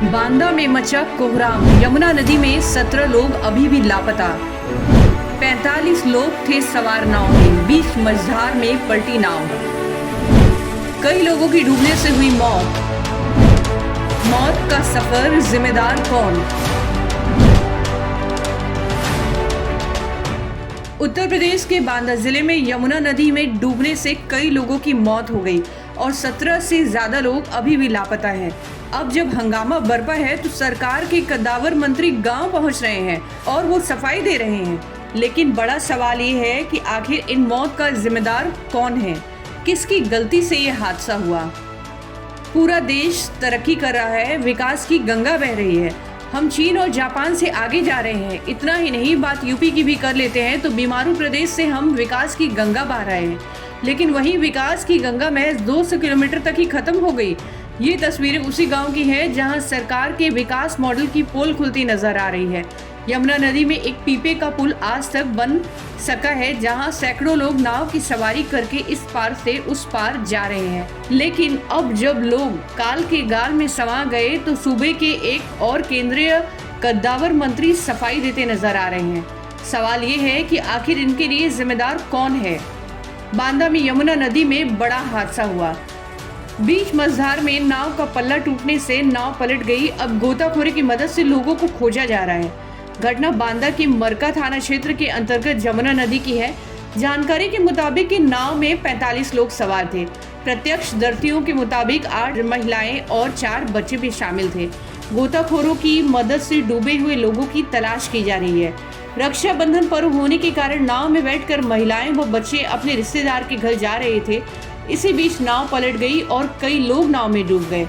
बांदा में मचा कोहराम। यमुना नदी में 17 लोग अभी भी लापता। 45 लोग थे सवार नाव में। बीच मझधार में पलटी नाव। कई लोगों की डूबने से हुई मौत। मौत का सफर, जिम्मेदार कौन? उत्तर प्रदेश के बांदा जिले में यमुना नदी में डूबने से कई लोगों की मौत हो गई और 17 से ज्यादा लोग अभी भी लापता हैं। अब जब हंगामा बरपा है तो सरकार के कद्दावर मंत्री गांव पहुंच रहे हैं और वो सफाई दे रहे हैं, लेकिन बड़ा सवाल ये है कि आखिर इन मौत का जिम्मेदार कौन है? किसकी गलती से ये हादसा हुआ? पूरा देश तरक्की कर रहा है, विकास की गंगा बह रही है। हम चीन और जापान से आगे जा रहे हैं। इतना ही नहीं, बात यूपी की भी कर लेते हैं तो बीमारू प्रदेश से हम विकास की गंगा बहा रहे हैं, लेकिन वहीं विकास की गंगा महज 200 किलोमीटर तक ही खत्म हो गई। ये तस्वीरें उसी गांव की है जहां सरकार के विकास मॉडल की पोल खुलती नजर आ रही है। यमुना नदी में एक पीपे का पुल आज तक बन सका है, जहां सैकड़ों लोग नाव की सवारी करके इस पार से उस पार जा रहे हैं। लेकिन अब जब लोग काल के गाल में समा गए तो सूबे के एक और केंद्रीय कद्दावर मंत्री सफाई देते नजर आ रहे हैं। सवाल ये है कि आखिर इनके लिए जिम्मेदार कौन है? बांदा में यमुना नदी में बड़ा हादसा हुआ। बीच मझधार में नाव का पल्ला टूटने से नाव पलट गई। अब गोताखोरी की मदद से लोगों को खोजा जा रहा है। घटना बांदा के मरका थाना क्षेत्र के अंतर्गत यमुना नदी की है। जानकारी के मुताबिक नाव में 45 लोग सवार थे। प्रत्यक्षदर्शियों के मुताबिक 8 महिलाएं और 4 बच्चे भी शामिल थे। गोताखोरों की मदद से डूबे हुए लोगों की तलाश की जा रही है। रक्षाबंधन पर्व होने के कारण नाव में बैठकर महिलाएं व बच्चे अपने रिश्तेदार के घर जा रहे थे। इसी बीच नाव पलट गई और कई लोग नाव में डूब गए।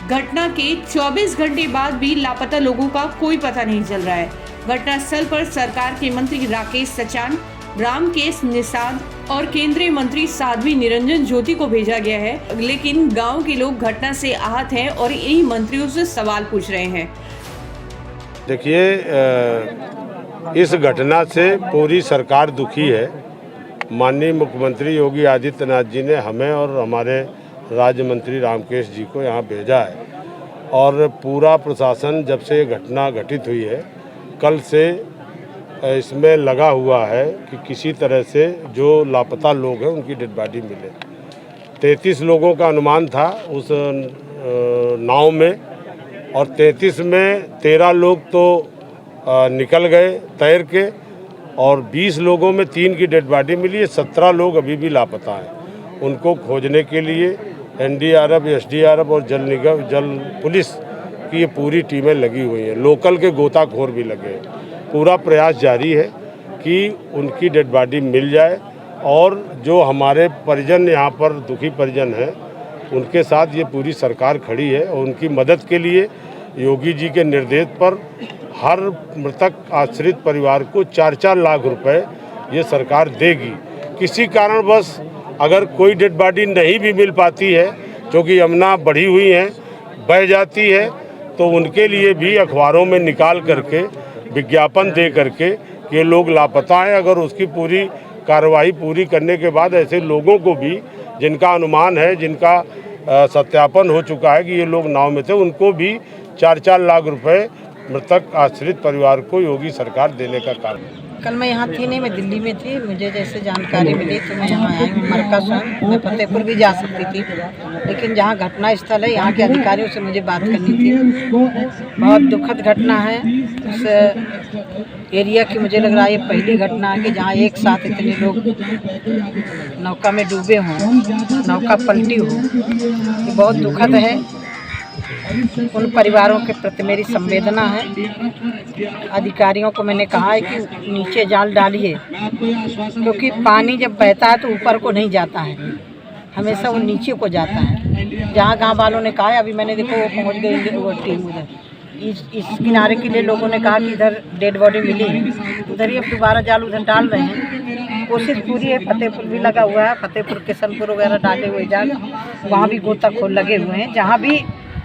घटना के 24 घंटे बाद भी लापता लोगों का कोई पता नहीं चल रहा है। घटनास्थल पर सरकार के मंत्री राकेश सचान, रामकेश निषाद और केंद्रीय मंत्री साध्वी निरंजन ज्योति को भेजा गया है, लेकिन गांव के लोग घटना से आहत हैं और यही मंत्रियों से सवाल पूछ रहे हैं। देखिए, इस घटना से पूरी सरकार दुखी है। माननीय मुख्यमंत्री योगी आदित्यनाथ जी ने हमें और हमारे राज्य मंत्री रामकेश जी को यहाँ भेजा है और पूरा प्रशासन जब से ये घटना घटित हुई है कल से इसमें लगा हुआ है कि किसी तरह से जो लापता लोग हैं उनकी डेड बॉडी मिले। 33 लोगों का अनुमान था उस नाव में और 33 में 13 लोग तो निकल गए तैर के और 20 लोगों में 3 की डेड बॉडी मिली है। 17 लोग अभी भी लापता हैं। उनको खोजने के लिए एनडीआरएफ, एसडीआरएफ और जल पुलिस की ये पूरी टीमें लगी हुई हैं। लोकल के गोताखोर भी लगे हैं। पूरा प्रयास जारी है कि उनकी डेड बॉडी मिल जाए और जो हमारे परिजन यहाँ पर दुखी परिजन हैं उनके साथ ये पूरी सरकार खड़ी है और उनकी मदद के लिए योगी जी के निर्देश पर हर मृतक आश्रित परिवार को 4-4 लाख रुपए ये सरकार देगी। किसी कारणवश अगर कोई डेड बॉडी नहीं भी मिल पाती है, क्योंकि यमुना बढ़ी हुई है, बह जाती है, तो उनके लिए भी अखबारों में निकाल करके विज्ञापन दे करके कि ये लोग लापता हैं। अगर उसकी पूरी कार्रवाई पूरी करने के बाद ऐसे लोगों को भी जिनका अनुमान है, जिनका सत्यापन हो चुका है कि ये लोग नाव में थे, उनको भी 4-4 लाख रुपए मृतक आश्रित परिवार को योगी सरकार देने का कार्य। कल मैं यहाँ थी नहीं, मैं दिल्ली में थी। मुझे जैसे जानकारी मिली तो मैं यहाँ आई हूँ मरकासन। मैं फतेहपुर भी जा सकती थी, लेकिन जहाँ घटना स्थल है यहाँ के अधिकारियों से मुझे बात करनी थी। बहुत दुखद घटना है उस एरिया की। मुझे लग रहा है ये पहली घटना है कि जहाँ एक साथ इतने लोग नौका में डूबे हों, नौका पलटी हो। ये बहुत दुखद है। उन परिवारों के प्रति मेरी संवेदना है। अधिकारियों को मैंने कहा है कि नीचे जाल डालिए, क्योंकि पानी जब बहता है तो ऊपर को नहीं जाता है, हमेशा वो नीचे को जाता है। जहाँ गांव वालों ने कहा है, अभी मैंने देखो वो पहुँच गई वो टीम उधर इस किनारे के लिए। लोगों ने कहा कि इधर डेड बॉडी मिली, उधर ही अब दोबारा जाल उधर डाल रहे हैं। कोशिश पूरी है। फतेहपुर भी लगा हुआ है, फतेहपुर किशनपुर वगैरह डाले हुए जाल, वहाँ भी गोताखोर लगे हुए हैं। जहाँ भी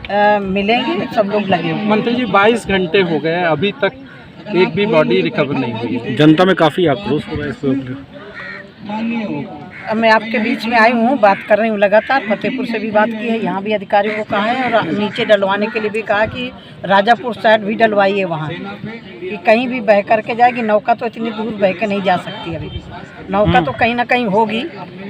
मिलेंगे सब लोग लगे हुए। मंत्री जी 22 घंटे हो गए, अभी तक एक भी बॉडी रिकवर नहीं हुई। जनता में काफ़ी आक्रोश हो रहा है इस पर। अब मैं आपके बीच में आई हूँ, बात कर रही हूँ लगातार। फतेहपुर से भी बात की है, यहाँ भी अधिकारियों को कहा है और नीचे डलवाने के लिए भी कहा कि राजापुर साइड भी डलवाइए वहाँ, कि कहीं भी बह करके जाएगी। नौका तो इतनी दूर बह के नहीं जा सकती, अभी नौका तो कहीं ना कहीं होगी।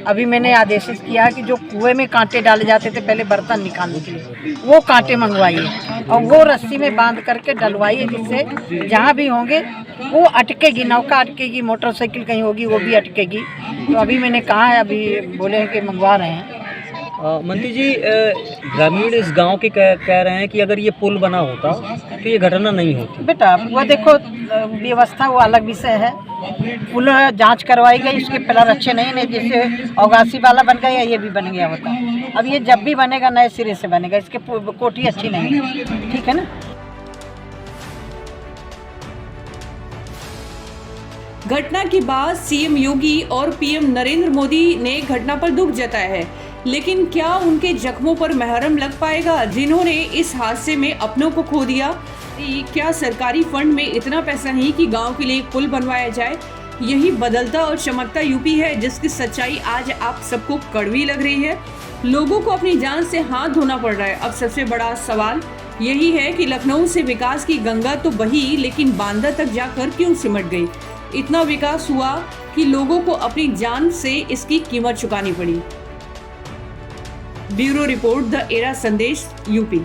अभी मैंने आदेशित किया कि जो कुएं में कांटे डाले जाते थे पहले बर्तन निकालने के लिए, वो कांटे मंगवाइए और वो रस्सी में बांध करके डलवाइए, जिससे जहाँ भी होंगे वो अटकेगी, नौका अटकेगी, मोटरसाइकिल कहीं होगी वो भी अटकेगी। तो अभी मैंने कहा है, अभी बोले हैं कि मंगवा रहे हैं। मंत्री जी, ग्रामीण इस गांव के कह रहे हैं कि अगर ये पुल बना होता तो ये घटना नहीं होती। बेटा वो देखो, व्यवस्था वो अलग विषय है। पुल जांच करवाई गई, उसके पिलर अच्छे नहीं जैसे औगासी वाला बन गया, ये भी बन गया होता। अब ये जब भी बनेगा नए सिरे से बनेगा, इसके कोठी अच्छी नहीं है, ठीक है ना। घटना के बाद सीएम योगी और पीएम नरेंद्र मोदी ने घटना पर दुख जताया है, लेकिन क्या उनके जख्मों पर महरम लग पाएगा जिन्होंने इस हादसे में अपनों को खो दिया? क्या सरकारी फंड में इतना पैसा नहीं कि गांव के लिए एक पुल बनवाया जाए? यही बदलता और चमकता यूपी है, जिसकी सच्चाई आज आप सबको कड़वी लग रही है। लोगों को अपनी जान से हाथ धोना पड़ रहा है। अब सबसे बड़ा सवाल यही है कि लखनऊ से विकास की गंगा तो बही, लेकिन बांदा तक जाकर क्यों सिमट गई? इतना विकास हुआ कि लोगों को अपनी जान से इसकी कीमत चुकानी पड़ी। ब्यूरो रिपोर्ट, द एरा संदेश, यूपी।